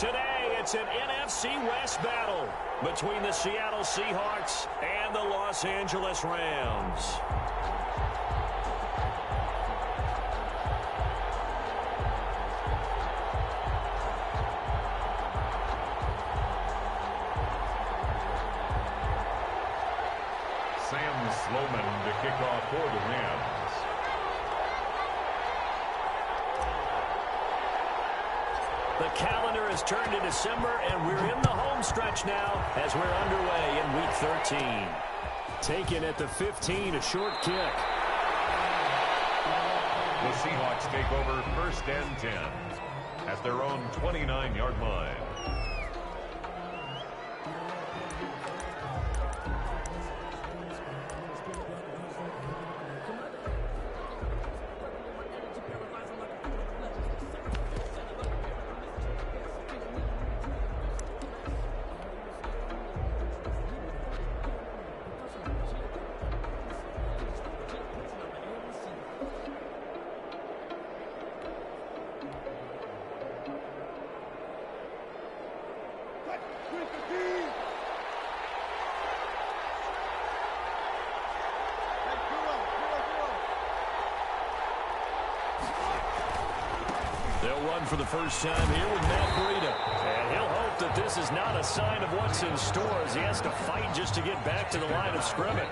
Today, it's an NFC West battle between the Seattle Seahawks and the Los Angeles Rams. Sam Sloman to kick off for the Rams. The calendar has turned to December, and we're in the home stretch now as we're underway in Week 13. Taken at the 15, a short kick. The Seahawks take over 1st and 10 at their own 29-yard line. They'll run for the first time here with Matt Breida. And he'll hope that this is not a sign of what's in store as he has to fight just to get back to the line of scrimmage.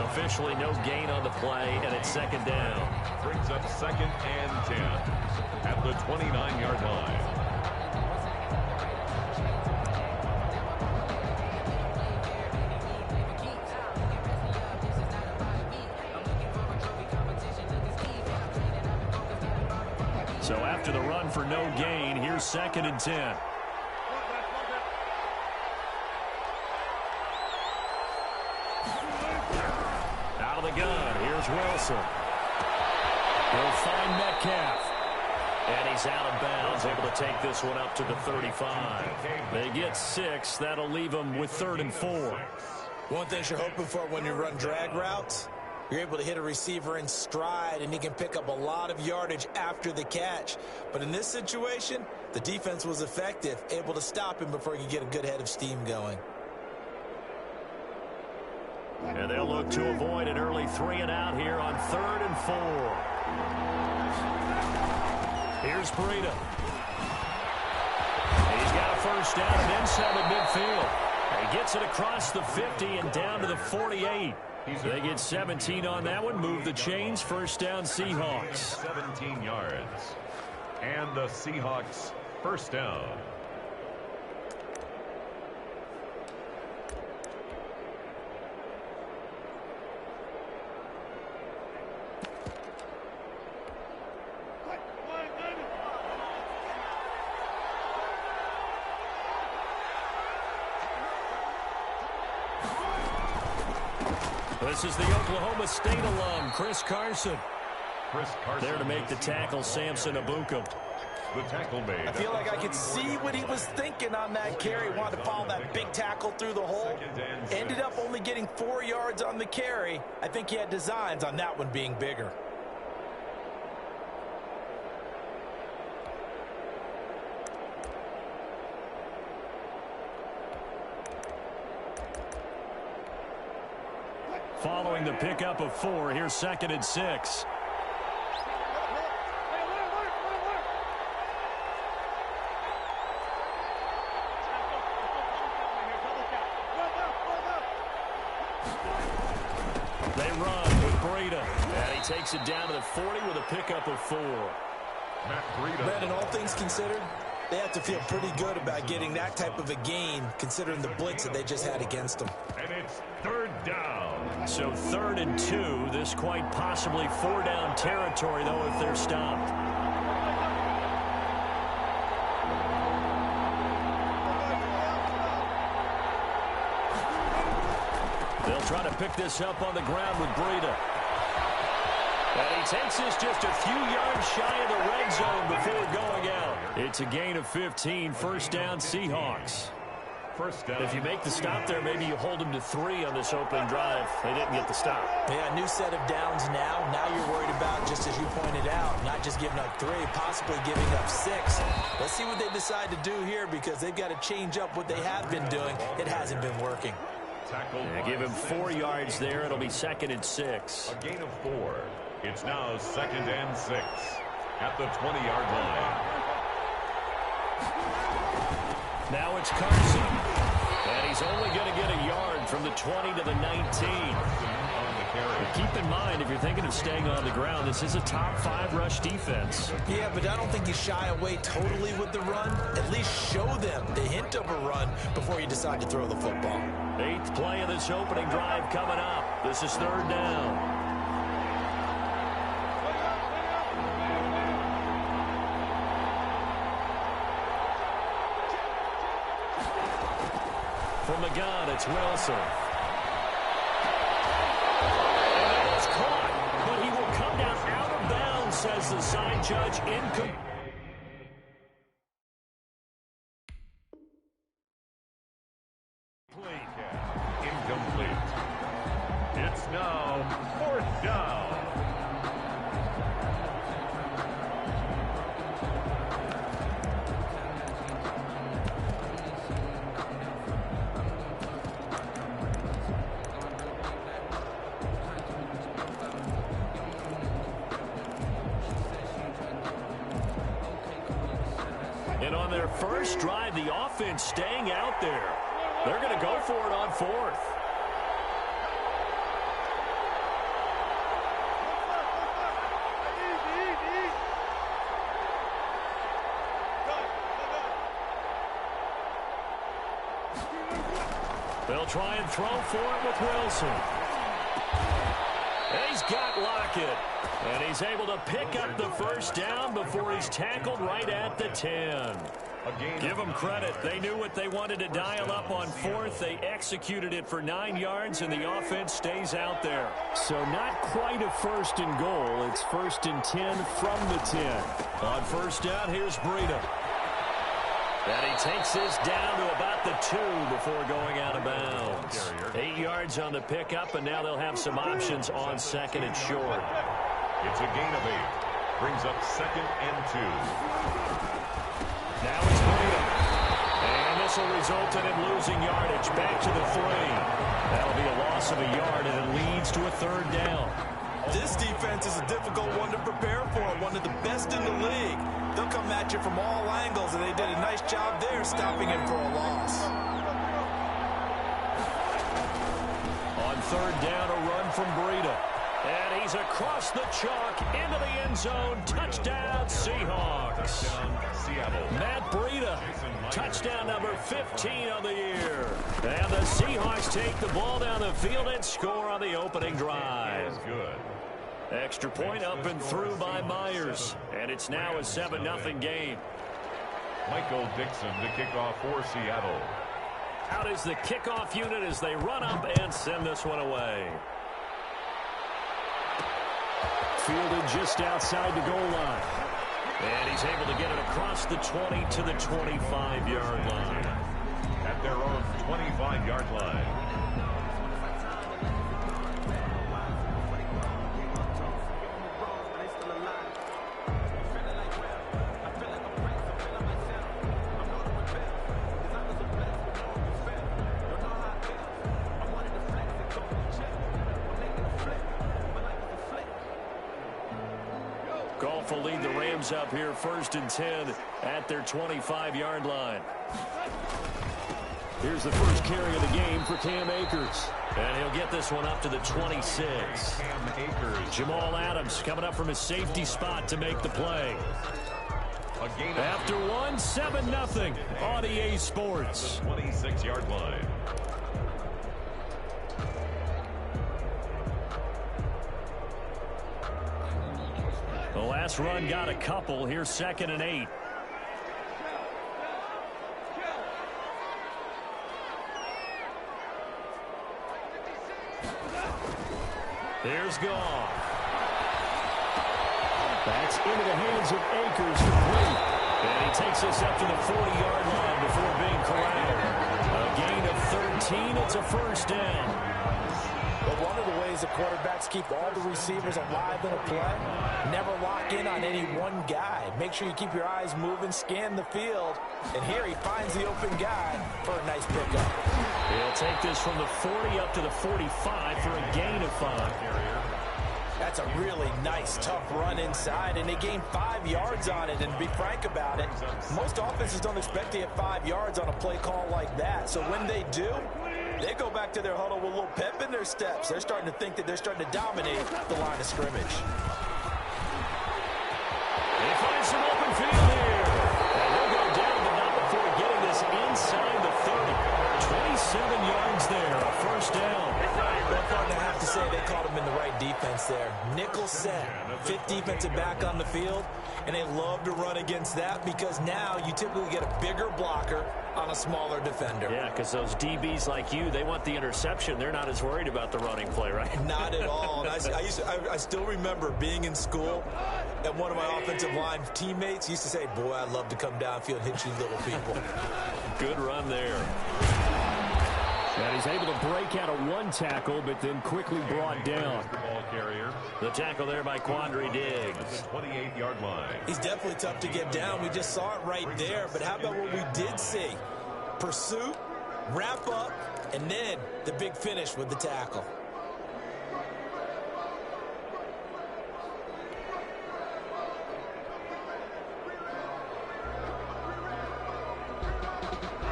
Officially no gain on the play, and it's 2nd down. Brings up 2nd and 10 at the 29-yard line. So after the run for no gain, here's 2nd and 10. Out of the gun, here's Wilson. He'll find Metcalf. And he's out of bounds, able to take this one up to the 35. They get 6. That'll leave them with 3rd and 4. One thing you're hoping for when you run drag routes, you're able to hit a receiver in stride, and he can pick up a lot of yardage after the catch. But in this situation, the defense was effective, able to stop him before he could get a good head of steam going. And they'll look to avoid an early 3 and out here on 3rd and 4. Here's Breida. He's got a first down and then some at midfield. He gets it across the 50 and down to the 48. They get 17 on that one. Move the chains. First down, Seahawks. 17 yards. And the Seahawks first down. This is the Oklahoma State alum, Chris Carson. There to make the tackle, Samson Ebukam. The tackle made. I feel like I could see what he was thinking on that carry. Wanted to follow that big tackle through the hole. Ended up only getting 4 yards on the carry. I think he had designs on that one being bigger. Following the pickup of 4, here's 2nd and 6. They run with Breida. And he takes it down to the 40 with a pickup of 4. Matt Breida. Brandon, all things considered, they have to feel pretty good about getting that type of a gain, considering the blitz that they just had against them. And it's 3rd down. So 3rd and 2. This quite possibly 4-down territory, though, if they're stopped. They'll try to pick this up on the ground with Breida. And he takes this just a few yards shy of the red zone before going out. It's a gain of 15, first down Seahawks. First down. If you make the stop there, maybe you hold them to 3 on this opening drive. They didn't get the stop. Yeah, new set of downs now. Now you're worried about, just as you pointed out, not just giving up 3, possibly giving up 6. Let's see what they decide to do here, because they've got to change up what they have been doing. It hasn't been working. Yeah, give him 4 yards there. It'll be 2nd and 6. A gain of 4. It's now 2nd and 6 at the 20-yard line. Now it's Carson. And he's only going to get a yard from the 20 to the 19. But keep in mind, if you're thinking of staying on the ground, this is a top 5 rush defense. Yeah, but I don't think you shy away totally with the run. At least show them the hint of a run before you decide to throw the football. 8th play of this opening drive coming up. This is 3rd down. From the gun, it's Wilson. And it's caught, but he will come down out of bounds, says the side judge. Incomplete. It's now 4th down. And on their first drive, the offense staying out there. They're going to go for it on 4th. They'll try and throw for it with Wilson. He's got Lockett. And he's able to pick up the first down before he's tackled right at the 10. Give them credit. They knew what they wanted to dial up on 4th. They executed it for 9 yards, and the offense stays out there. So not quite a 1st and goal. It's 1st and 10 from the 10. On 1st down, here's Breida. And he takes this down to about the 2 before going out of bounds. 8 yards on the pickup, and now they'll have some options on 2nd and short. It's a gain of 8. Brings up 2nd and 2. Now it's Breida. And this will result in him losing yardage. Back to the 3. That'll be a loss of a yard, and it leads to a 3rd down. This defense is a difficult one to prepare for, one of the best in the league. They'll come at you from all angles, and they did a nice job there stopping him for a loss. On 3rd down, a run from Breida. And he's across the chalk into the end zone. Touchdown, Seahawks. Seattle. Matt Breida, touchdown number 15 of the year. And the Seahawks take the ball down the field and score on the opening drive. Good. Extra point up and through by Myers. And it's now a 7-0 game. Michael Dixon to kick off for Seattle. Out is the kickoff unit as they run up and send this one away. Fielded just outside the goal line. And he's able to get it across the 20 to the 25-yard line. At their own 25-yard line. Goff will lead the Rams up here 1st and 10 at their 25-yard line. Here's the first carry of the game for Cam Akers. And he'll get this one up to the 26. Cam Akers. Jamal Adams coming up from his safety spot to make the play. After 7-0 on EA Sports. 26-yard line. The last run got a couple. Here's 2nd and 8. Here's Goff. That's into the hands of Akers complete. And he takes us up to the 40-yard line before being corralled. A 17. It's a first down. But one of the ways the quarterbacks keep all the receivers alive in a play, never lock in on any one guy. Make sure you keep your eyes moving, scan the field. And here he finds the open guy for a nice pickup. He'll take this from the 40 up to the 45 for a gain of 5. That's a really nice, tough run inside, and they gain 5 yards on it. And to be frank about it, most offenses don't expect to get 5 yards on a play call like that. So when they do, they go back to their huddle with a little pep in their steps. They're starting to think that they're starting to dominate the line of scrimmage. He finds some open field here. And they'll go down, but not before getting this inside the 30. 27 yards there, a first down. Well, partner, I have to say they caught him in the right defense there. Nickel set, 5th defensive back on the field, and they love to run against that because now you typically get a bigger blocker on a smaller defender. Yeah, because those DBs like you, they want the interception. They're not as worried about the running play, right? Not at all. And I still remember being in school, and one of my offensive line teammates used to say, boy, I'd love to come downfield and hit you little people. Good run there. And he's able to break out of one tackle, but then quickly brought down. Ball carrier. The tackle there by Quandre Diggs. 28-yard line. He's definitely tough to get down. We just saw it right there. But how about what we did see? Pursuit, wrap up, and then the big finish with the tackle.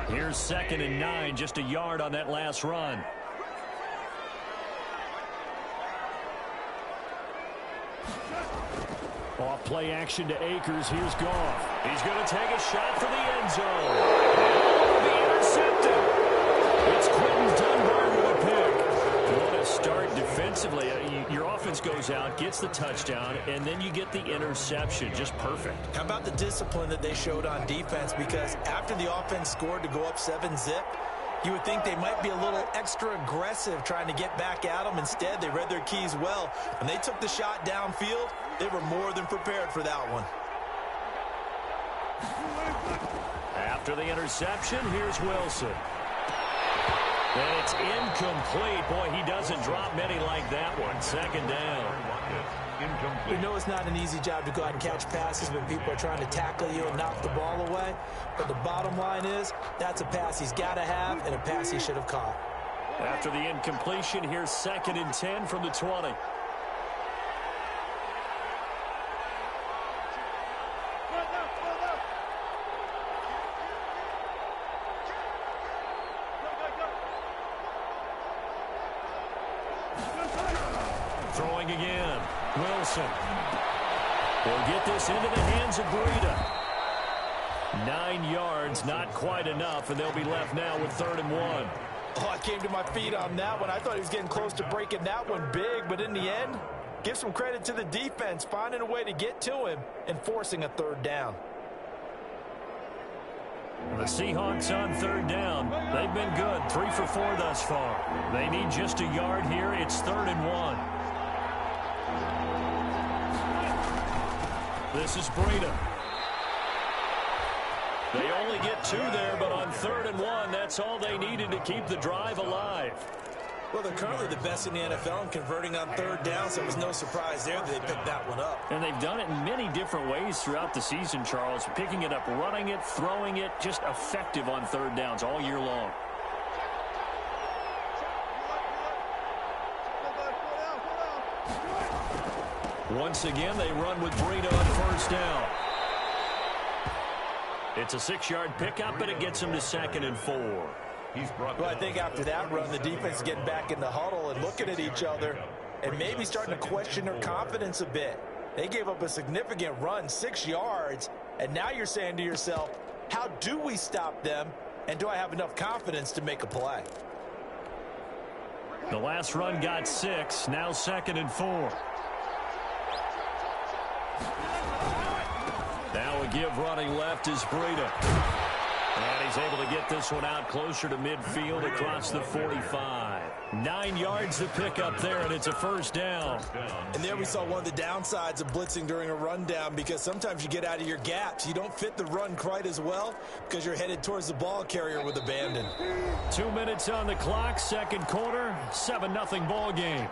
Here's 2nd and 9, just a yard on that last run. Off play action to Akers. Here's Goff. He's going to take a shot for the end zone. And be intercepted. It's Quentin Dunbar with a pick. What a start defensively. Your offense goes out, gets the touchdown, and then you get the interception. Just perfect. How about the discipline that they showed on defense? Because after the offense scored to go up 7-zip, you would think they might be a little extra aggressive trying to get back at them. Instead, they read their keys well. When they took the shot downfield, they were more than prepared for that one. After the interception, here's Wilson. And it's incomplete. Boy, he doesn't drop many like that one. 2nd down. We know it's not an easy job to go out and catch passes when people are trying to tackle you and knock the ball away. But the bottom line is, that's a pass he's got to have and a pass he should have caught. After the incompletion, here's 2nd and 10 from the 20. Throwing again. Wilson will get this into the hands of Breida. 9 yards, not quite enough, and they'll be left now with 3rd and 1. Oh, I came to my feet on that one. I thought he was getting close to breaking that one big, but in the end, give some credit to the defense, finding a way to get to him and forcing a 3rd down. The Seahawks on 3rd down. They've been good, 3 for 4 thus far. They need just a yard here. It's 3rd and 1. This is Breida. They only get 2 there, but on 3rd and 1, that's all they needed to keep the drive alive. Well, they're currently the best in the NFL in converting on 3rd down, so it was no surprise there that they picked that one up. And they've done it in many different ways throughout the season, Charles. Picking it up, running it, throwing it, just effective on 3rd downs all year long. Once again, they run with Breida on 1st down. It's a 6-yard pickup, but it gets them to 2nd and 4. Well, I think after that run, the defense is getting back in the huddle and looking at each other and maybe starting to question their confidence a bit. They gave up a significant run, 6 yards, and now you're saying to yourself, how do we stop them, and do I have enough confidence to make a play? The last run got 6, now 2nd and 4. Now a give running left is Breida. And he's able to get this one out closer to midfield across the 45. 9 yards to pick up there, and it's a first down. And there we saw one of the downsides of blitzing during a rundown, because sometimes you get out of your gaps. You don't fit the run quite as well because you're headed towards the ball carrier with abandon. 2 minutes on the clock, second quarter, 7-0 ball game.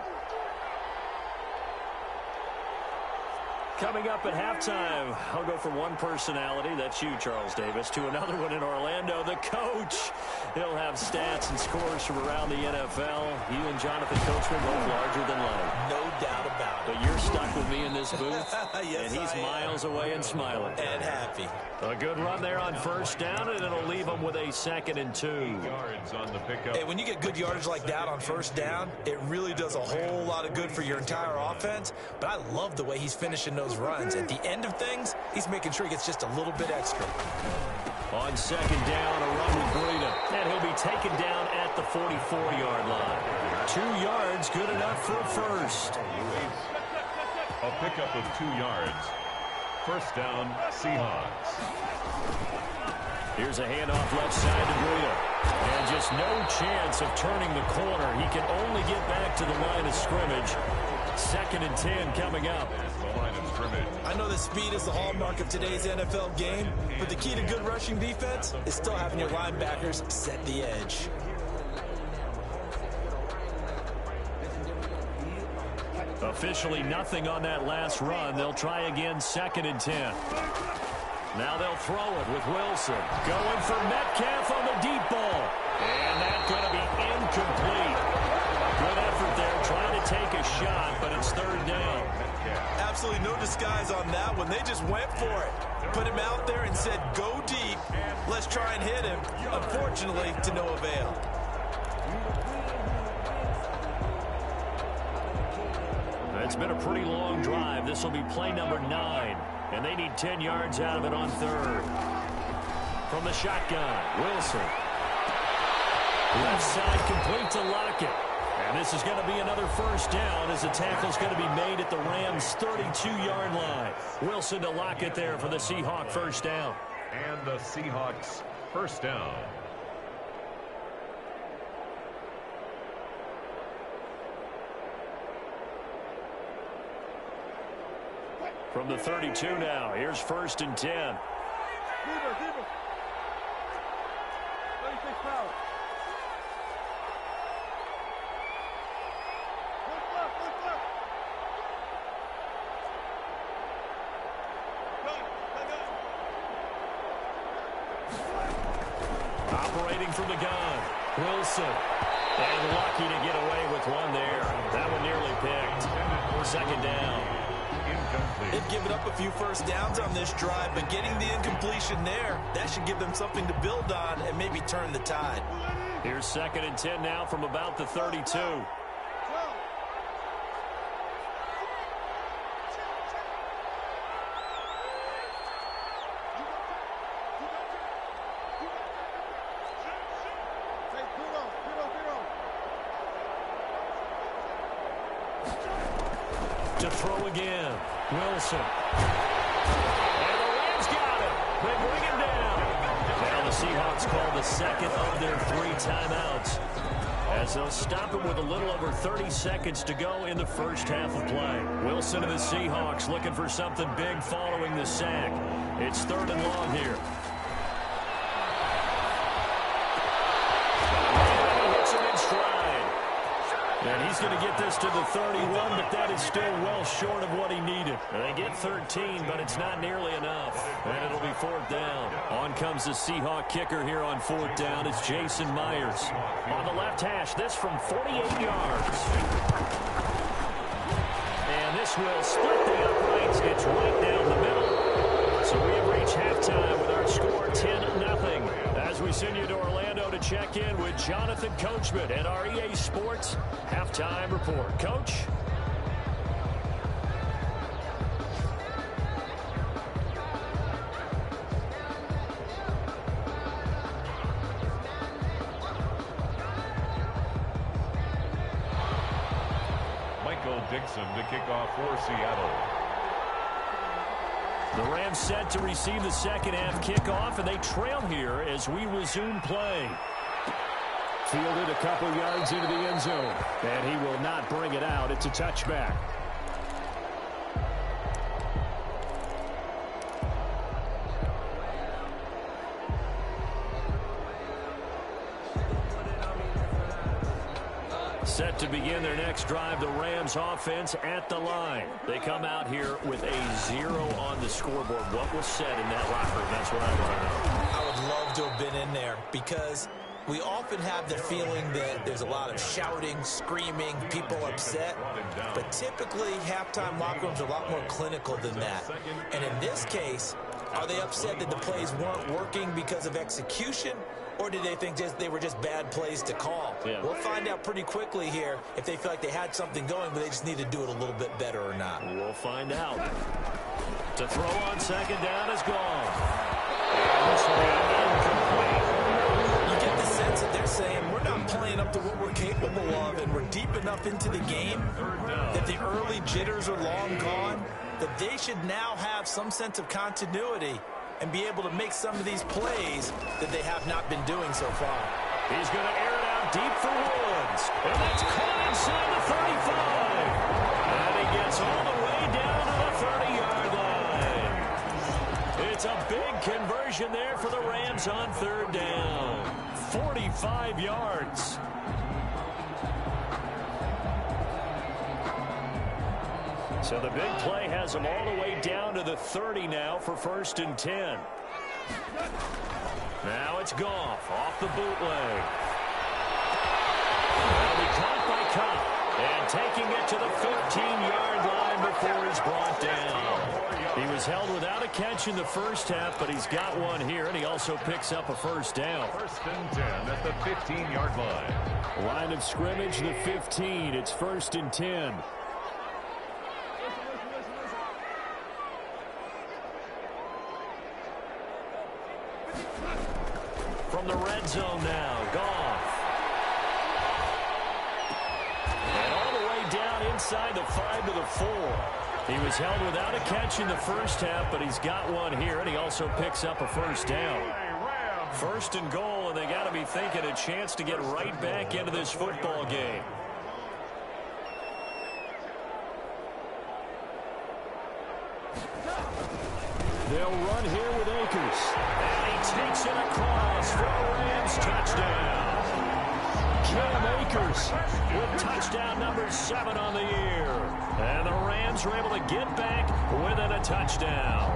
Coming up at halftime, I'll go from one personality, that's you, Charles Davis, to another one in Orlando, the coach. He'll have stats and scores from around the NFL. You and Jonathan Coachman both larger than life. No doubt about it. But you're stuck with me in this booth, yes, and he's miles away and smiling. And happy. A good run there on first down, and it'll leave him with a 2nd and 2. Yards on the pickup. Hey, when you get good yardage like that on first down, it really does a whole lot of good for your entire offense. But I love the way he's finishing those runs. At the end of things, he's making sure he gets just a little bit extra. On second down, a run with Breida. And he'll be taken down at the 44-yard line. 2 yards, good enough for a first. A pickup of 2 yards. First down, Seahawks. Here's a handoff left side to Breida. And just no chance of turning the corner. He can only get back to the line of scrimmage. 2nd and 10 coming up. The line of scrimmage. I know that speed is the hallmark of today's NFL game, but the key to good rushing defense is still having your linebackers set the edge. Officially nothing on that last run. They'll try again, 2nd and 10. Now they'll throw it with Wilson. Going for Metcalf on the deep ball. And that's going to be incomplete. Good effort there, trying to take a shot, but it's 3rd down. Absolutely no disguise on that one. They just went for it. Put him out there and said, go deep. Let's try and hit him. Unfortunately, to no avail. It's been a pretty long drive. This will be play number 9. And they need 10 yards out of it on 3rd. From the shotgun, Wilson. Left side complete to Lockett. And this is going to be another first down as the tackle's going to be made at the Rams' 32-yard line. Wilson to Lockett there for the Seahawk first down. And the Seahawks first down. From the 32 now, here's 1st and 10. Operating from the gun, Wilson. And lucky to get away with one there. That one nearly picked. 2nd down. They've given up a few first downs on this drive, but getting the incompletion there, that should give them something to build on and maybe turn the tide. Here's 2nd and 10 now from about the 32. To throw again, Wilson. And the Rams got him. They bring him down. Now the Seahawks call the 2nd of their 3 timeouts, as they'll stop him with a little over 30 seconds to go in the first half of play. Wilson and the Seahawks looking for something big following the sack. It's 3rd and long here. And he's going to get this to the 31, but that is still well short of what he needed. And they get 13, but it's not nearly enough. And it'll be 4th down. On comes the Seahawk kicker here on 4th down. It's Jason Myers. On the left hash, this from 48 yards. And this will split the uprights. It's right down the middle. So we have reached halftime with our score 10-0. As we send you to Orlando to check in with Jonathan Coachman and our EA Sports Halftime Report. Coach? Michael Dixon to kick off for Seattle. The Rams set to receive the second half kickoff, and they trail here as we resume play. Fielded a couple yards into the end zone, and he will not bring it out. It's a touchback. Set to begin their next drive, the Rams offense at the line. They come out here with a 0 on the scoreboard. What was said in that locker room? That's what I want to know. I would love to have been in there because we often have the feeling that there's a lot of shouting, screaming, people upset. But typically, halftime locker rooms are a lot more clinical than that. And in this case, are they upset that the plays weren't working because of execution? Or did they think they were just bad plays to call? Yeah. We'll find out pretty quickly here if they feel like they had something going, but they just need to do it a little bit better or not. We'll find out. To throw on second down is gone. And this will be incomplete. You get the sense that they're saying we're not playing up to what we're capable of, and we're deep enough into the game that the early jitters are long gone, that they should now have some sense of continuity and be able to make some of these plays that they have not been doing so far. He's going to air it out deep for Woods. And that's caught inside the 35. And he gets all the way down to the 30-yard line. It's a big conversion there for the Rams on third down. 45 yards. So the big play has them all the way down to the 30 now for 1st and 10. Now it's Goff off the bootleg. That'll be caught by Cobb. And taking it to the 15-yard line before he's brought down. He was held without a catch in the first half, but he's got one here, and he also picks up a first down. 1st and 10 at the 15-yard line. Line of scrimmage, the 15. It's 1st and 10. From the red zone now, Goff. And all the way down inside the 5 to the 4. He was held without a catch in the first half, but he's got one here, and he also picks up a first down. 1st and goal, and they got to be thinking a chance to get right back into this football game. They'll run here with Akers. And he takes it across for a Rams touchdown. Cam Akers with touchdown number 7 on the year. And the Rams are able to get back within a touchdown.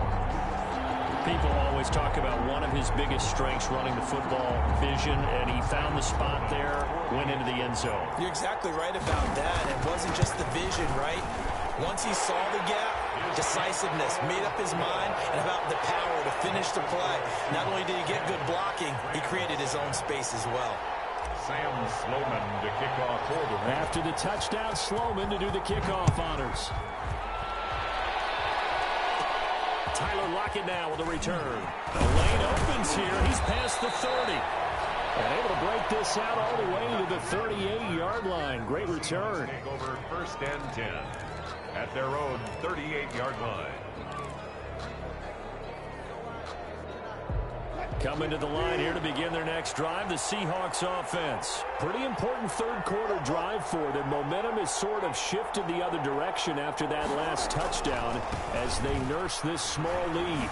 People always talk about one of his biggest strengths running the football, vision, and he found the spot there, went into the end zone. You're exactly right about that. It wasn't just the vision, right? Once he saw the gap, decisiveness, made up his mind, and about the power to finish the play. Not only did he get good blocking, he created his own space as well. Sam Sloman to kick off for the Rams. After the touchdown, Sloman to do the kickoff honors. Tyler Lockett now with a return. The lane opens here. He's past the 30. And able to break this out all the way to the 38-yard line. Great return. Take over 1st and 10 at their own 38-yard line. Coming to the line here to begin their next drive, the Seahawks offense. Pretty important third-quarter drive for them. Momentum has sort of shifted the other direction after that last touchdown as they nurse this small lead.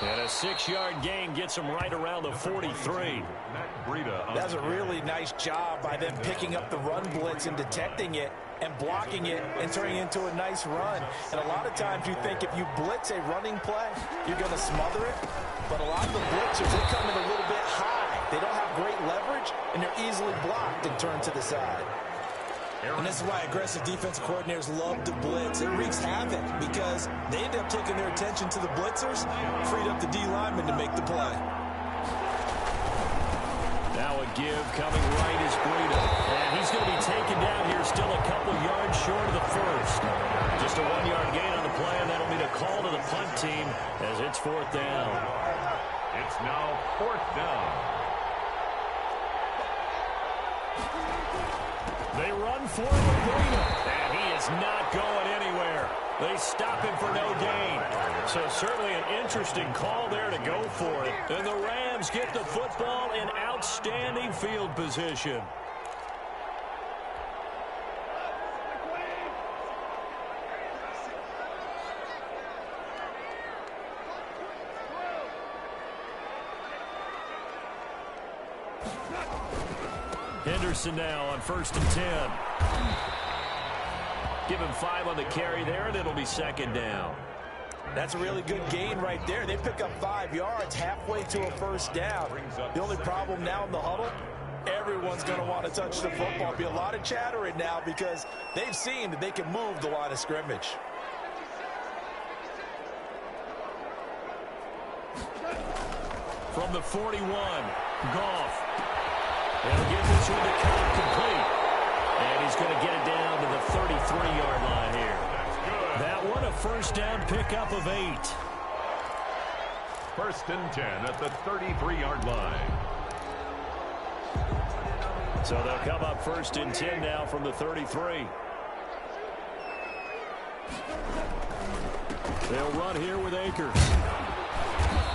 And a 6-yard gain gets them right around the 43. That's a really nice job by them picking up the run blitz and detecting it and blocking it and turning it into a nice run. And a lot of times you think if you blitz a running play, you're going to smother it. But a lot of the blitzers, they come in a little bit high. They don't have great leverage, and they're easily blocked and turned to the side. And this is why aggressive defensive coordinators love to blitz. It wreaks havoc because they end up taking their attention to the blitzers, freed up the D lineman to make the play. Now a give coming right is Breida. And he's going to be taken down here still a couple yards short of the first. Just a 1-yard gain on the play, and that'll be the call to the punt team as it's 4th down. It's now 4th down. They run for it with Breida, and he is not going anywhere. They stop him for no gain. So certainly an interesting call there to go for it. And the Rams get the football in outstanding field position. Henderson now on 1st and 10. Give him 5 on the carry there, and it'll be 2nd down. That's a really good gain right there. They pick up 5 yards halfway to a 1st down. The only problem now in the huddle, everyone's going to want to touch the football. There'll be a lot of chattering now because they've seen that they can move the line of scrimmage. From the 41, Goff. He'll get this one to Cobb complete. And he's going to get it down to the 33-yard line here. That one a 1st down pickup of 8. 1st and 10 at the 33-yard line. So they'll come up 1st and 10 now from the 33. They'll run here with Akers.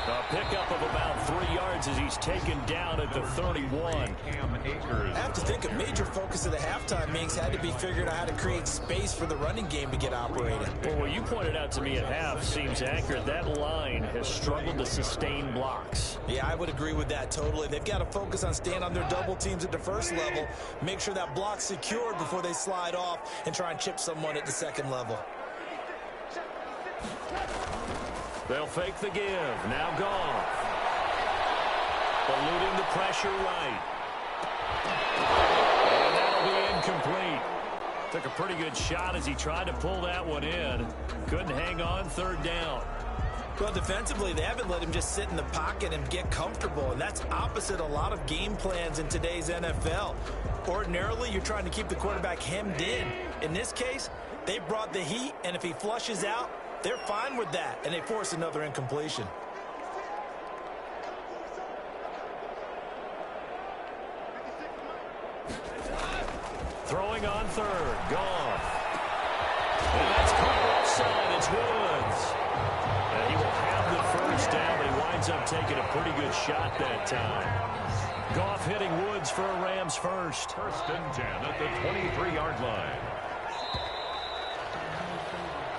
A pickup of about 3 yards as he's taken down at the 31. I have to think a major focus of the halftime meetings had to be figuring out how to create space for the running game to get operating. Well, what you pointed out to me at half seems accurate. That line has struggled to sustain blocks. Yeah, I would agree with that totally. They've got to focus on staying on their double teams at the 1st level, make sure that block's secured before they slide off and try and chip someone at the 2nd level. They'll fake the give. Now Goff. Eluding the pressure right. And that'll be incomplete. Took a pretty good shot as he tried to pull that one in. Couldn't hang on 3rd down. Well, defensively, they haven't let him just sit in the pocket and get comfortable, and that's opposite a lot of game plans in today's NFL. Ordinarily, you're trying to keep the quarterback hemmed in. In this case, they brought the heat, and if he flushes out, they're fine with that, and they force another incompletion. Throwing on 3rd, Goff. And that's caught offside. It's Woods. And he will have the 1st down, but he winds up taking a pretty good shot that time. Goff hitting Woods for a Rams 1st. 1st and 10 at the 23-yard line.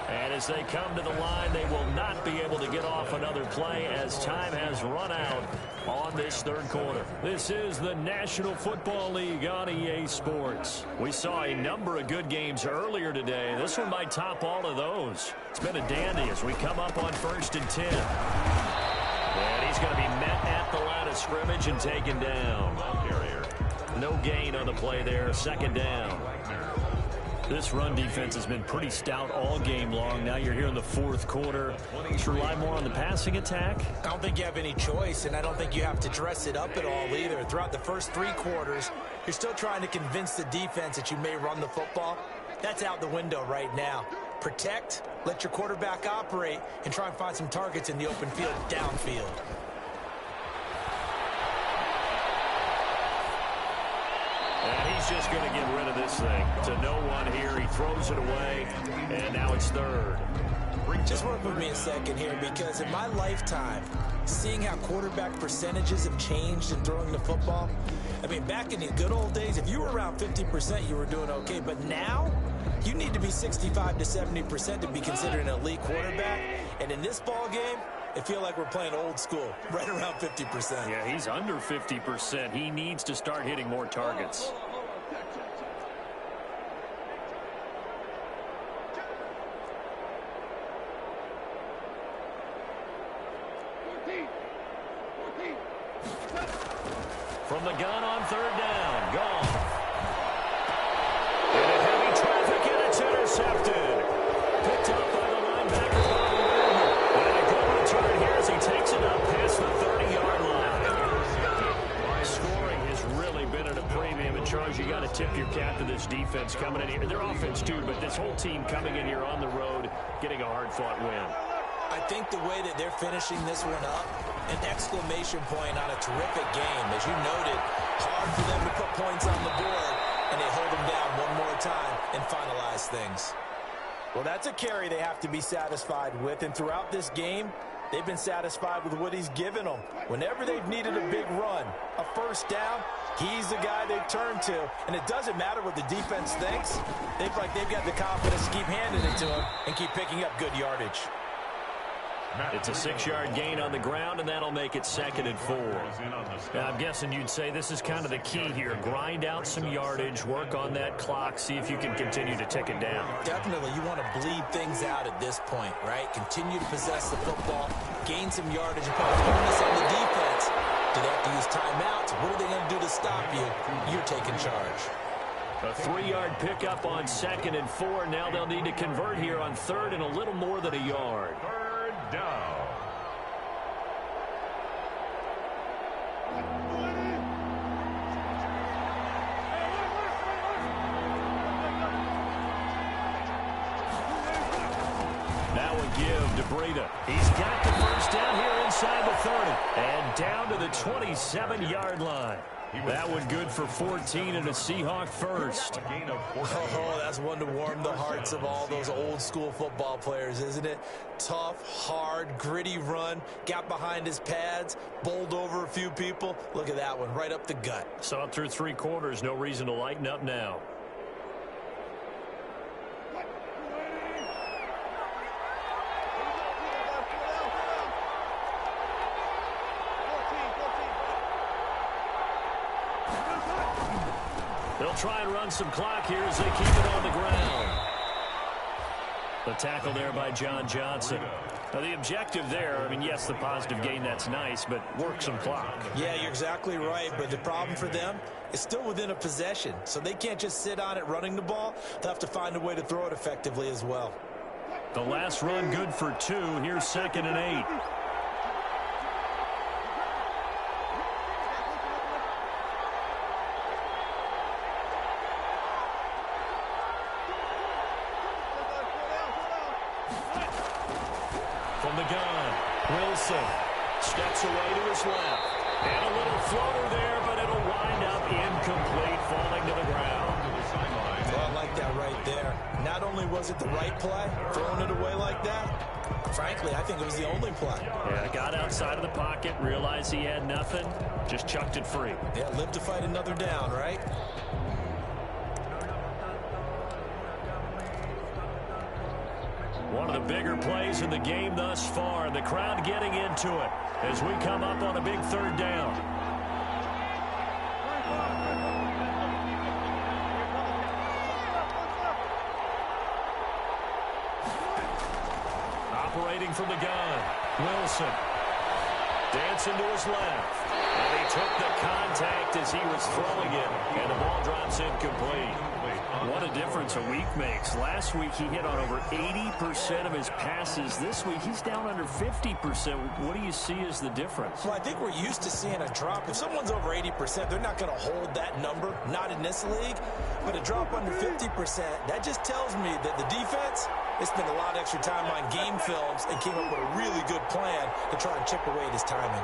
And as they come to the line, they will not be able to get off another play as time has run out on this 3rd quarter. This is the National Football League on EA Sports. We saw a number of good games earlier today. This one might top all of those. It's been a dandy as we come up on 1st and 10. And he's going to be met at the line of scrimmage and taken down. No gain on the play there. 2nd down. This run defense has been pretty stout all game long. Now you're here in the 4th quarter. Let's rely more on the passing attack. I don't think you have any choice, and I don't think you have to dress it up at all either. Throughout the first 3 quarters, you're still trying to convince the defense that you may run the football. That's out the window right now. Protect, let your quarterback operate, and try and find some targets in the open field downfield. And he's just going to get rid of this thing to no one here. He throws it away, and now it's 3rd. Just work with me a second here, because in my lifetime, seeing how quarterback percentages have changed in throwing the football, I mean, back in the good old days, if you were around 50%, you were doing okay. But now, you need to be 65 to 70% to be considered an elite quarterback. And in this ball game, I feel like we're playing old school, right around 50%. Yeah, he's under 50%. He needs to start hitting more targets. From the gun on 3rd down, Goff. In a heavy traffic, and it's intercepted. Picked up by the linebacker, Bobby Wagner. And a good return here as he takes it up past the 30-yard line. Scoring has really been at a premium. And, Charles, you got to tip your cap to this defense coming in here. Their offense, too, but this whole team coming in here on the road, getting a hard-fought win. I think the way that they're finishing this one up, an exclamation point on a terrific game. As you noted, hard for them to put points on the board, and they hold them down one more time and finalize things. Well, that's a carry they have to be satisfied with, and throughout this game, they've been satisfied with what he's given them. Whenever they've needed a big run, a first down, he's the guy they turn to. And it doesn't matter what the defense thinks. They feel like they've got the confidence to keep handing it to him and keep picking up good yardage. It's a 6-yard gain on the ground, and that'll make it 2nd and 4. Now, I'm guessing you'd say this is kind of the key here. Grind out some yardage, work on that clock, see if you can continue to tick it down. Definitely, you want to bleed things out at this point, right? Continue to possess the football, gain some yardage, and put a bonus on the defense. Do they have to use timeouts? What are they going to do to stop you? You're taking charge. A 3-yard pickup on 2nd and 4. Now they'll need to convert here on 3rd and a little more than a yard. Down. Now a give to Breida. He's got the first down here inside the 30. And down to the 27-yard line. That one good for 14 and a Seahawk first. Oh, that's one to warm the hearts of all those old-school football players, isn't it? Tough, hard, gritty run, got behind his pads, bowled over a few people. Look at that one, right up the gut. Saw it through 3 quarters, no reason to lighten up now. They'll try and run some clock here as they keep it on the ground. The tackle there by John Johnson. Now, the objective there, I mean, yes, the positive gain, that's nice, but work some clock. Yeah, you're exactly right, but the problem for them is still within a possession, so they can't just sit on it running the ball. They'll have to find a way to throw it effectively as well. The last run good for 2. Here's 2nd and 8. From the gun, Wilson steps away to his left. And a little floater there, but it'll wind up incomplete, falling to the ground. Well, I like that right there. Not only was it the right play, throwing it away like that, frankly, I think it was the only play. Yeah, got outside of the pocket, realized he had nothing, just chucked it free. Yeah, live to fight another down, right? One of the bigger plays in the game thus far. The crowd getting into it as we come up on a big 3rd down. Operating from the gun, Wilson. Dancing to his left. And he took the contact as he was throwing it. And the ball drops incomplete. What a difference a week makes. Last week he hit on over 80% of his passes. This week he's down under 50%. What do you see as the difference? Well, I think we're used to seeing a drop. If someone's over 80%, they're not going to hold that number, not in this league. But a drop under 50%, that just tells me that the defense, they spent a lot of extra time on game films and came up with a really good plan to try and chip away at his timing.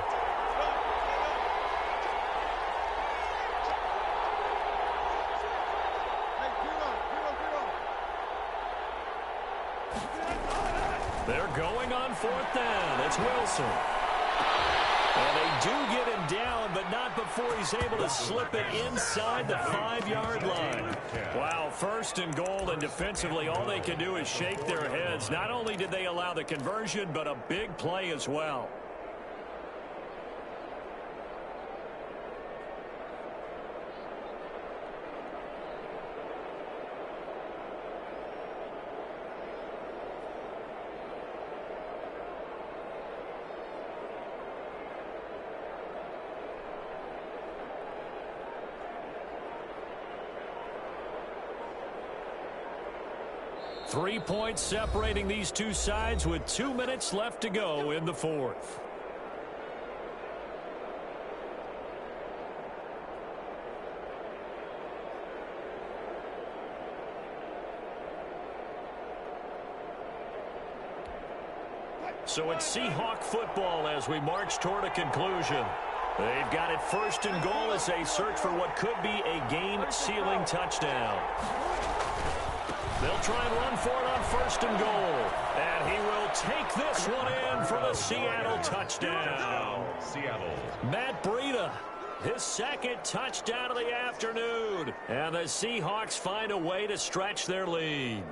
They're going on 4th down. It's Wilson. And they do get him down, but not before he's able to slip it inside the 5-yard line. Wow, 1st and goal, and defensively all they can do is shake their heads. Not only did they allow the conversion, but a big play as well. Three points separating these two sides with 2 minutes left to go in the 4th. So it's Seahawk football as we march toward a conclusion. They've got it 1st and goal as they search for what could be a game-sealing touchdown. They'll try and run for it on 1st and goal. And he will take this one in for the Seattle touchdown. Seattle. Matt Breida, his 2nd touchdown of the afternoon. And the Seahawks find a way to stretch their lead.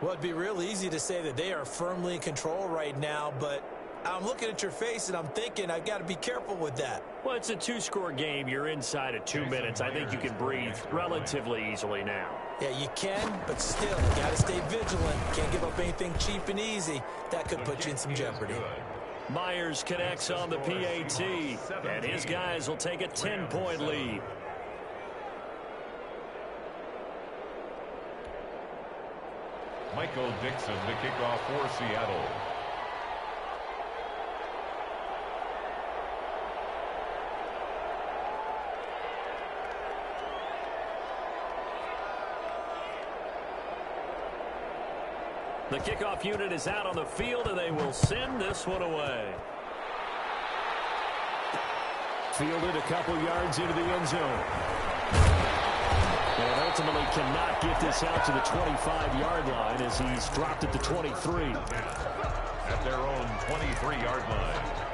Well, it'd be real easy to say that they are firmly in control right now, but I'm looking at your face and I'm thinking I've got to be careful with that. Well, it's a 2-score game. You're inside of 2 minutes. I think you can breathe relatively easily now. Yeah, you can, but still, you got to stay vigilant. Can't give up anything cheap and easy. That could put you in some jeopardy. Myers connects on the PAT, and his guys will take a 10-point lead. Michael Dixon to kick off for Seattle. The kickoff unit is out on the field, and they will send this one away. Fielded a couple yards into the end zone. And ultimately cannot get this out to the 25-yard line as he's dropped at the 23. At their own 23-yard line.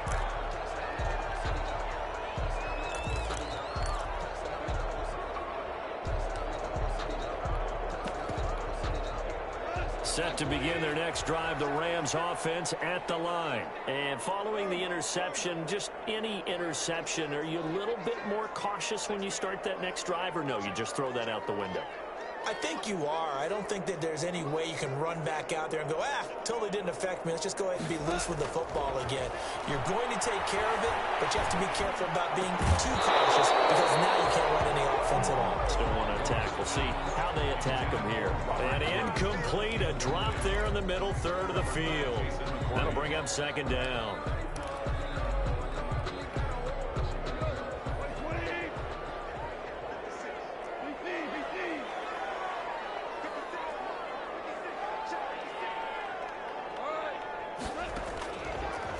Set to begin their next drive, the Rams offense at the line. And following the interception, just any interception, are you a little bit more cautious when you start that next drive, or no, you just throw that out the window? I think you are. I don't think that there's any way you can run back out there and go, totally didn't affect me. Let's just go ahead and be loose with the football again. You're going to take care of it, but you have to be careful about being too cautious because now you can't run any offense at all. Still want to attack. We'll see how they attack him here. And incomplete, a drop there in the middle third of the field. That'll bring up 2nd down.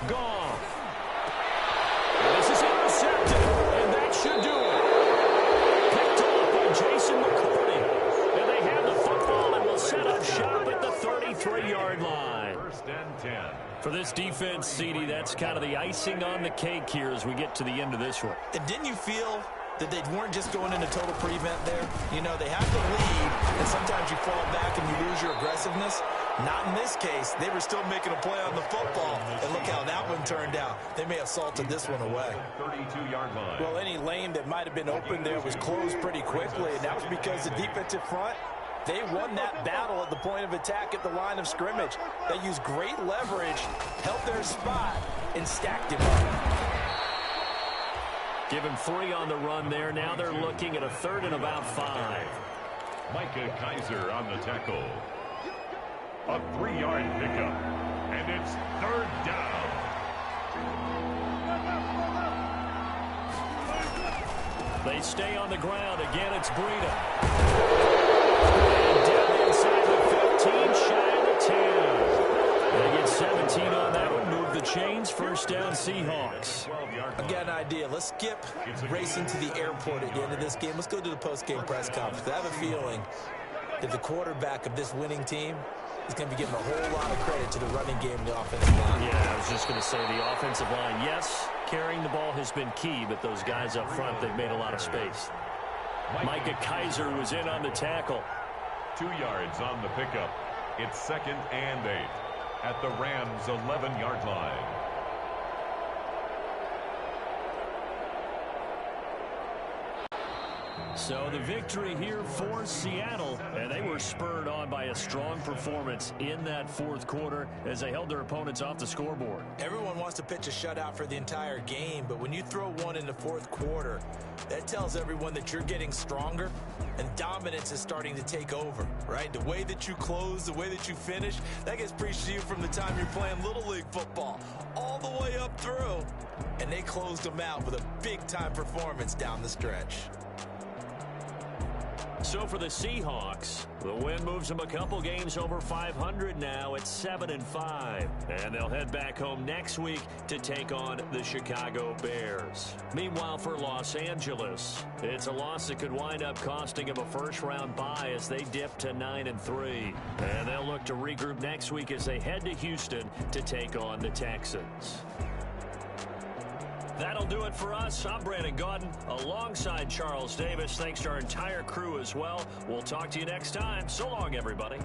Gone. And this is intercepted, and that should do it. Picked off by Jason McCourty. And they have the football and will set up shop at the 33-yard line. 1st and 10. For this defense, CD, that's kind of the icing on the cake here as we get to the end of this one. And didn't you feel that they weren't just going into total prevent there? You know, they have the lead, and sometimes you fall back and you lose your aggressiveness. Not in this case. They were still making a play on the football. And look how that one turned out. They may have salted this one away. 32-yard line. Well, any lane that might have been open there was closed pretty quickly, and that was because the defensive front, they won that battle at the point of attack at the line of scrimmage. They used great leverage, held their spot, and stacked him up. Give him 3 on the run there. Now they're looking at a 3rd and about 5. Micah Kiser on the tackle. A 3-yard pickup, and it's 3rd down. They stay on the ground. Again, it's Breida. And down inside the 15, shy of the 10. They get 17 on that one. Move the chains. 1st down, Seahawks. I've got an idea. Let's skip racing to the airport at the end of this game. Let's go to the post-game press conference. I have a feeling that the quarterback of this winning team is going to be giving a whole lot of credit to the running game and the offensive line. Yeah, I was just going to say the offensive line, yes, carrying the ball has been key, but those guys up front, they've made a lot of space. Micah Kiser was in on the tackle. 2 yards on the pickup. It's 2nd and 8 at the Rams' 11-yard line. So the victory here for Seattle, and they were spurred on by a strong performance in that 4th quarter as they held their opponents off the scoreboard. Everyone wants to pitch a shutout for the entire game, but when you throw one in the 4th quarter, that tells everyone that you're getting stronger and dominance is starting to take over, right? The way that you close, the way that you finish, that gets preached to you from the time you're playing Little League football all the way up through, and they closed them out with a big-time performance down the stretch. So for the Seahawks, the win moves them a couple games over 500 now at 7-5. And they'll head back home next week to take on the Chicago Bears. Meanwhile, for Los Angeles, it's a loss that could wind up costing them a first-round bye as they dip to 9-3. And they'll look to regroup next week as they head to Houston to take on the Texans. That'll do it for us. I'm Brandon Gaudin alongside Charles Davis. Thanks to our entire crew as well. We'll talk to you next time. So long, everybody.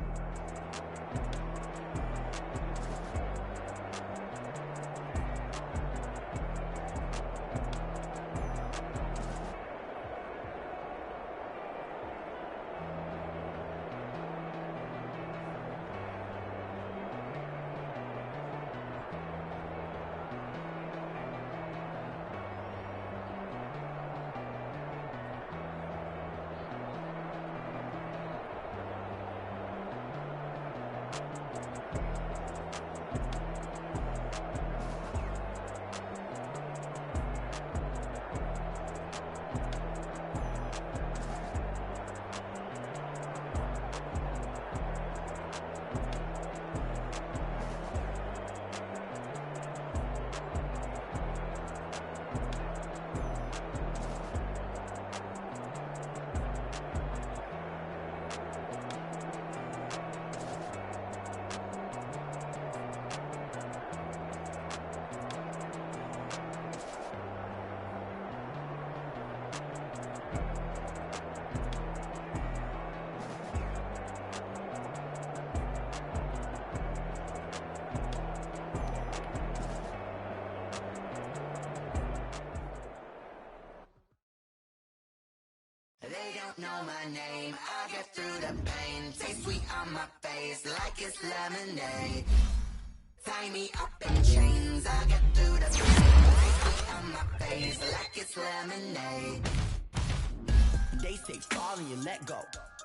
They don't know my name, I get through the pain. Taste sweet on my face like it's lemonade. Tie me up in chains, I get through the pain. Taste sweet on my face like it's lemonade. They say fall and you let go,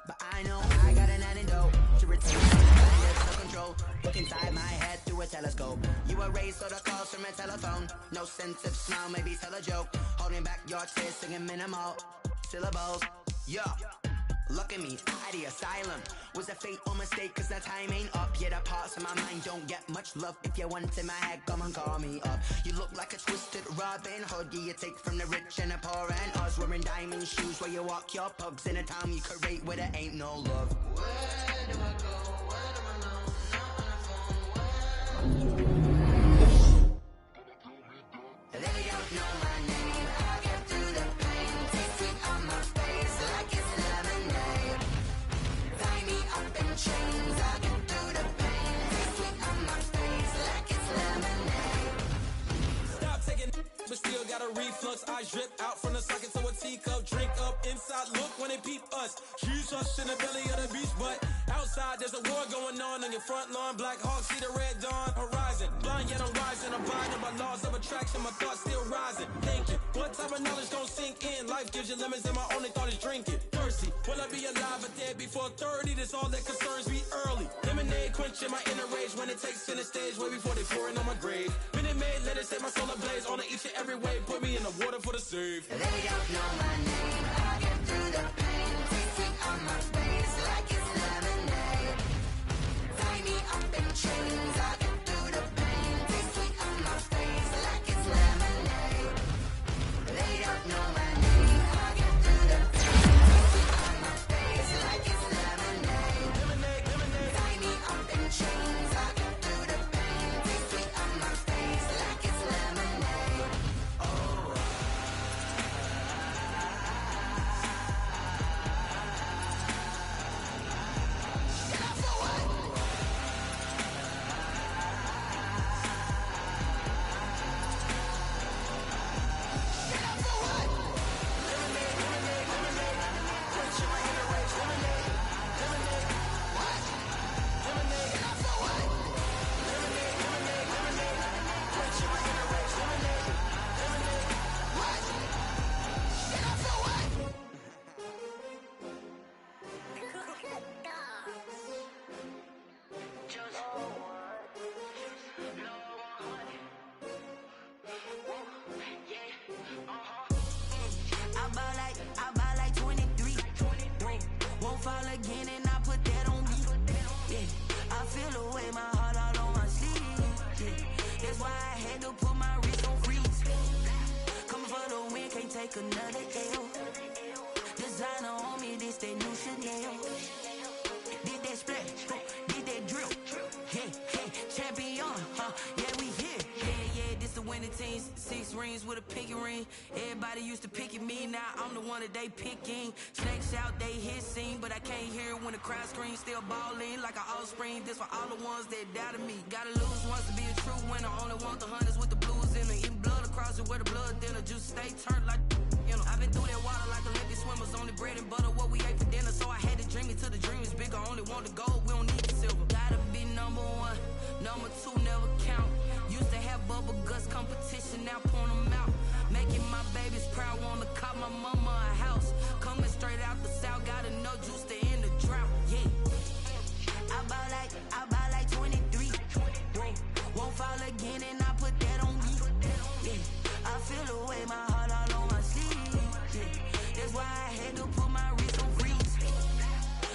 but I know I got an antidote to retain self-control. Look inside my head through a telescope. You erase all the calls from a telephone. No sense of smile, maybe tell a joke. Holding back your tears, singing minimal syllables. Yeah, look at me, at the asylum. Was a fate or mistake, cause the time ain't up. Yeah, the parts of my mind don't get much love. If you want in my head, come and call me up. You look like a twisted Robin Hood. Yeah, you take from the rich and the poor and us. Wearing diamond shoes where you walk your pugs in a town you could rate where there ain't no love. Where do I go? When I'm alone, not on the phone. They don't know my name, I get through the pain. Taste sweet on my face like it's lemonade. Tie me up in chains, I get through the pain. Taste sweet on my face like it's lemonade. Stop taking but still got a reflux. I drip out from the socket to a teacup. Drink up inside, look when they peep us. Shoes us in the belly of the beach, but outside there's a war going on your front lawn. Black Hawk, see the red dawn horizon. Blind yet I'm rising, abiding by laws of attraction. My thoughts still rising. Thinking, what type of knowledge don't sink in? Life gives you lemons and my only thought is drinking. Thirsty, will I be alive or dead before 30? That's all that concerns me early. Lemonade quenching my inner rage when it takes center stage way before they pour it on my grave. Minute Maid, let it set my soul ablaze. On each and every way, put me in the water for the save. They don't know my name, I get through the pain. Taste sweet on my face like it's lemonade. Tie me up in chains, I get through the pain. Taste sweet on my face like it's lemonade. They don't know my name, I get through the pain. Taste sweet on my face like it's lemonade. Tie me up in chains, I get through the pain. Taste sweet on my face like it's lemonade. Oh, why I had to put my wrist on freeze. Coming for the win, can't take another L. Designer on me, this that new Chanel. Did that splash, did that drill. Yeah, champion, yeah, we here. Yeah, this the winning team. 6 rings with a pinky ring. Everybody used to pick at me, now I'm the one that they picking. Snakes out, they hit scene, but I can't hear it when the crowd screams. Still balling like an offspring. This for all the ones that doubted me. Gotta lose once to be a true winner. Only want the hunters with the blues in it. Eating blood across it where the blood dinner. Juice stay turned like, you know. I've been through that water like Olympic swimmers. Only bread and butter, what we ate for dinner. So I had to dream it till the dream is bigger. Only want the gold, we don't need the silver. Gotta be number 1, number 2 never count. Used to have bubble guts competition, now point them out. Making my babies proud, wanna cop my mama a house. Coming straight out the south, gotta know juice to end the drought. Yeah, I buy like 23. Won't fall again, and I put that on me. Yeah, I feel the way, my heart all on my sleeve. Yeah, that's why I had to put my wrist on freeze.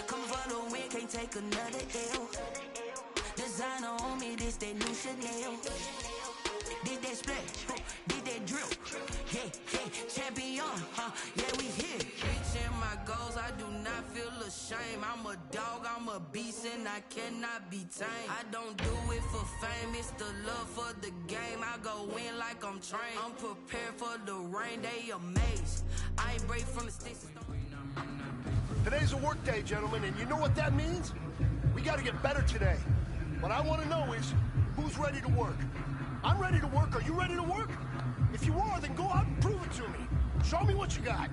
Coming for the win, can't take another L. Designer on me, this that new Chanel. Did that splash, did that drill. Yeah, champion, yeah, we here. Reaching my goals, I do not feel ashamed. I'm a dog, I'm a beast, and I cannot be tamed. I don't do it for fame, it's the love for the game. I go in like I'm trained. I'm prepared for the rain, they amazed. I ain't break from the sticks. Today's a work day, gentlemen, and you know what that means? We gotta get better today. What I want to know is, who's ready to work? I'm ready to work. Are you ready to work? If you are, then go out and prove it to me. Show me what you got.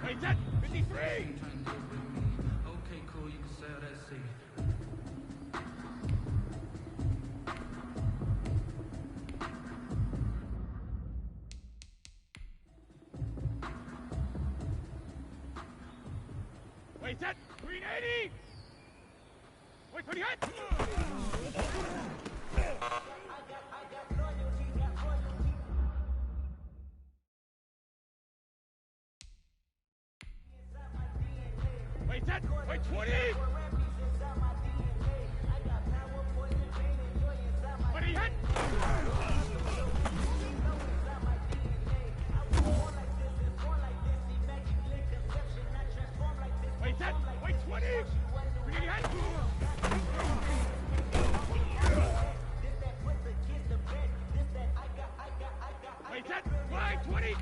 Wait, that 53! Okay, cool. You can sell that seat. Wait, that 380! Wait, put your head! Wait, that! Wait, 20! Put your head! Wait, that! Wait, 20! Put your head! Wait, that! Why, 20!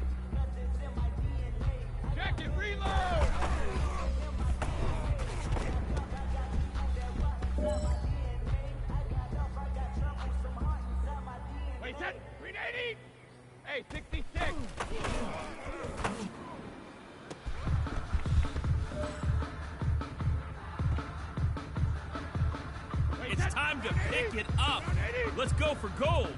Check it, reload! Wait, that! 380! Hey, 66! It's time to pick it up. Let's go for gold.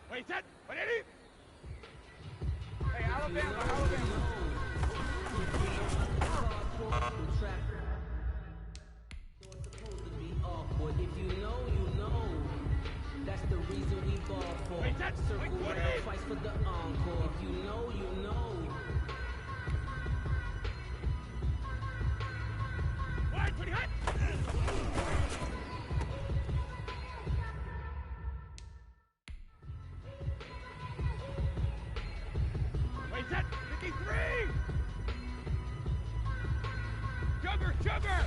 Wait, that! What did he? Hey, Alabama! If you know, you know. That's the reason we ball for. Wait, that's circle around, fight for the encore. If you know, you know. Wide, pretty hot! Wait, that's 53! Jugger!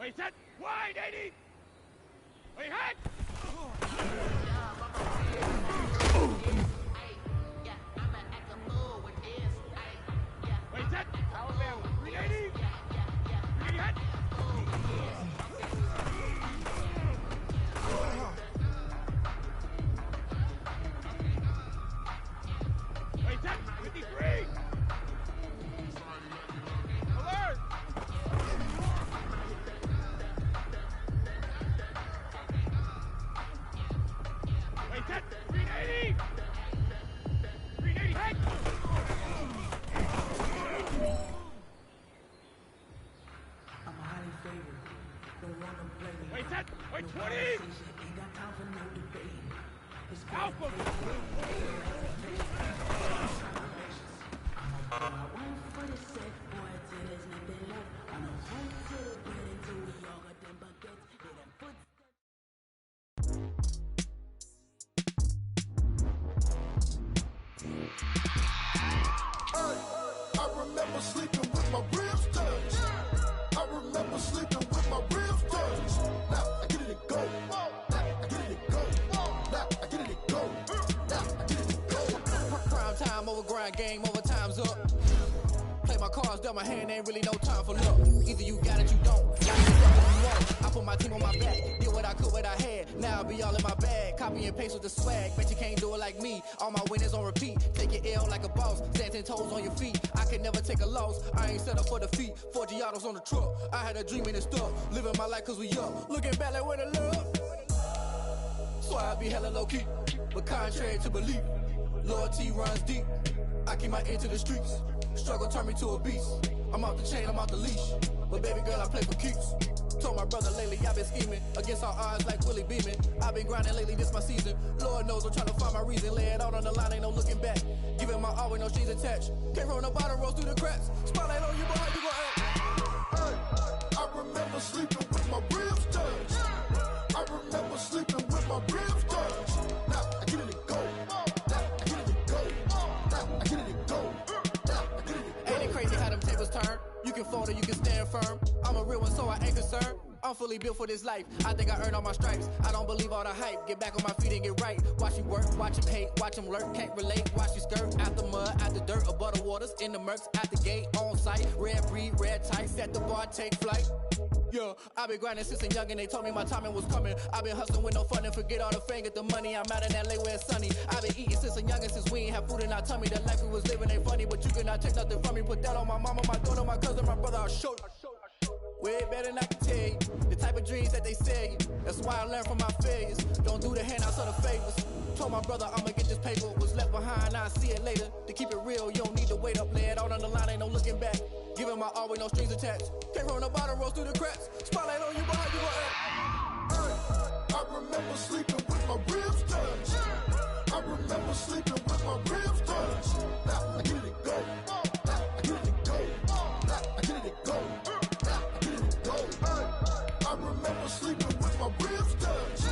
Wait, that wide 80! Wait, hot! I remember sleeping with my ribs touched. I remember sleeping with my ribs touched. Now I get it and go. Now I get it and go. Now I get it and go. Now I get it and go. Prime time over grind game, over time's up. Play my cards, dealt my hand, ain't really no time for luck. Either you got it, you don't. I put my team on my back, did what I could, what I had. Now I be all in my bag, copy and paste with the swag. Bet you can't do it like me. All my winners on repeat. Take your L like a boss, stand 10 toes on your feet. I can never take a loss. I ain't set up for defeat. 4 Giottos on the truck. I had a dream and it stuck. Living my life cause we up. Looking back like where the love. So I be hella low key, but contrary to belief, loyalty runs deep. I keep my ear to the streets. Struggle turned me to a beast. I'm off the chain, I'm off the leash. But baby girl, I play for keeps. Told my brother lately, I've been scheming against all odds like Willie Beeman. I've been grinding lately, this my season. Lord knows I'm trying to find my reason. Lay it out on the line, ain't no looking back. Giving my all with no strings attached. Came from the bottom, rose through the cracks. Spotlight on you, boy, how you gon' act? Hey, I remember sleeping with my ribs touched. I remember sleeping with my ribs touched. Now I get it and go. Now I get it and go. Now I get it and go. Now I get it and go. Ain't it crazy how them tables turn? You can fold or you can stand firm. I'm a real one, so I ain't concerned. I'm fully built for this life. I think I earned all my stripes. I don't believe all the hype. Get back on my feet and get right. Watch you work, watch him hate, watch him lurk. Can't relate, watch you skirt. Out the mud, out the dirt, above the waters, in the murks, at the gate, on site. Red breed, red tight, set the bar, take flight. Yeah, I been grinding since a young and they told me my timing was coming. I been hustling with no fun and forget all the fame, get the money. I'm out in LA where it's sunny. I been eating since a young and since we ain't have food in our tummy. The life we was living ain't funny, but you cannot take nothing from me. Put that on my mama, my daughter, my cousin, my brother, I'll show you. Way better than I can tell you. The type of dreams that they sell you. That's why I learned from my failures. Don't do the handouts or the favors. Told my brother I'ma get this paper. Was left behind, I'll see it later. To keep it real, you don't need to wait up. Lay it out on the line, ain't no looking back. Giving my all with no strings attached. Came from the bottom, rose through the cracks. Spotlight on you, but how you gon' act? Hey, I remember sleeping with my ribs touched. I remember sleeping with my ribs touched. Now I get it and go. Now I get it and go. Now I get it and go. Now I get it and go. Hey, I remember sleeping with my ribs touched.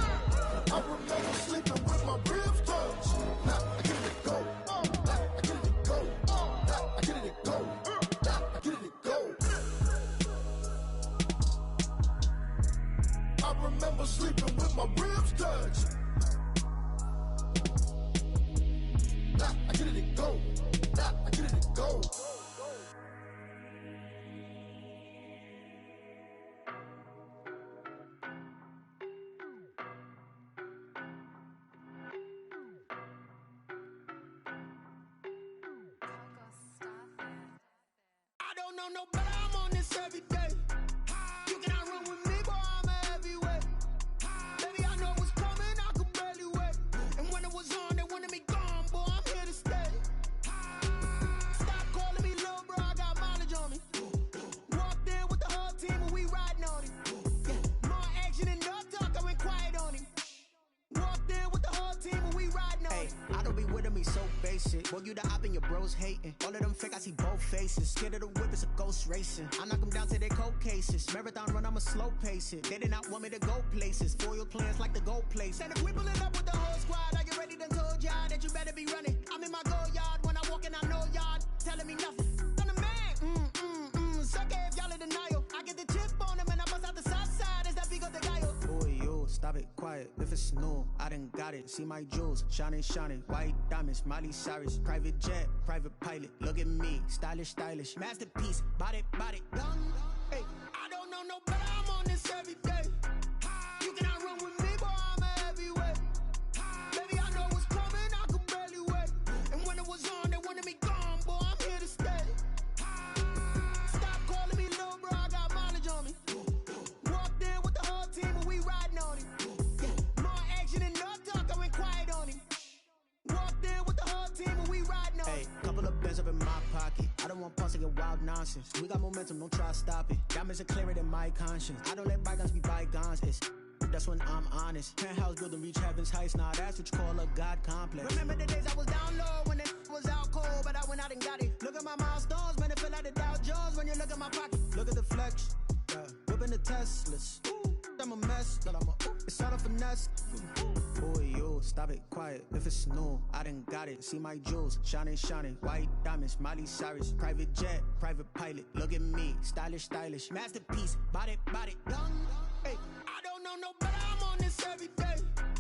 I remember sleeping with my ribs touched. Now I get it and go. Now I get it and go. Now I get it and go. Now I get it and go. I remember sleeping with my ribs touched. Now I get it and go. Now I get it and go. I don't know no better, I'm on this every day. You cannot run with me, boy, I'm a heavyweight. Baby, I know what's coming, I could barely wait. And when it was on, they wanted me gone, boy, I'm here to stay. Stop calling me little bro, I got mileage on me. Walked in with the whole team and we riding on him. Yeah, more action and no talk, I went quiet on him. Walked in with the whole team and we riding on him. I don't be with me so basic. Boy, you the op and your bros hating. All of them fake, I see both faces. Scared of the whip, it's a ghost racing. I knock them down to their cold cases. Marathon run, I'ma slow pace it. They did not want me to go places. Foil plans like the gold place. And if we pulling up with the whole squad, are you ready? Done told y'all that you better be running. I'm in my go yard when I walk in, I know y'all telling me nothing. I'm the man, suck it if y'all in denial. I get the chip on him and I bust out the south side. Is that big of the guy? Boy, you stop it, quiet. If it's new, I done got it. See my jewels, shining, shining. White diamonds, Miley Cyrus. Private jet, private pilot. Look at me, stylish, stylish. Masterpiece, body, done. Hey, I don't know no better, I'm on this every day. You cannot run with me, boy, I'm a heavyweight. Baby, I know what's coming, I could barely wait. And when it was on, they wanted me gone, boy, I'm here to stay. Stop calling me little bro, I got mileage on me. Walked in with the whole team and we riding on him. Yeah, more action and no talk, I went quiet on him. Walked in with the whole team and we riding on him. Hey, couple of bands up in my pocket. I don't want pulse and wild nonsense. We got momentum, don't try to stop it. Diamonds are clearer than my conscience. I don't let bygones be bygones. It's that's when I'm honest. Penthouse building, reach heaven's heights, nah, that's what you call a God complex. Remember the days I was down low when it was out cold, but I went out and got it. Look at my milestones, man, it feel like the Dow Jones when you look at my pocket. Look at the flex, whipping the Teslas. I'm a mess, but it's all a finesse. Boy, you stop it, quiet. If it's new, I done got it. See my jewels, shining, shining. White diamonds, Miley Cyrus. Private jet, private pilot. Look at me, stylish, stylish. Masterpiece, body, young. Hey, I don't know no better, I'm on this every day.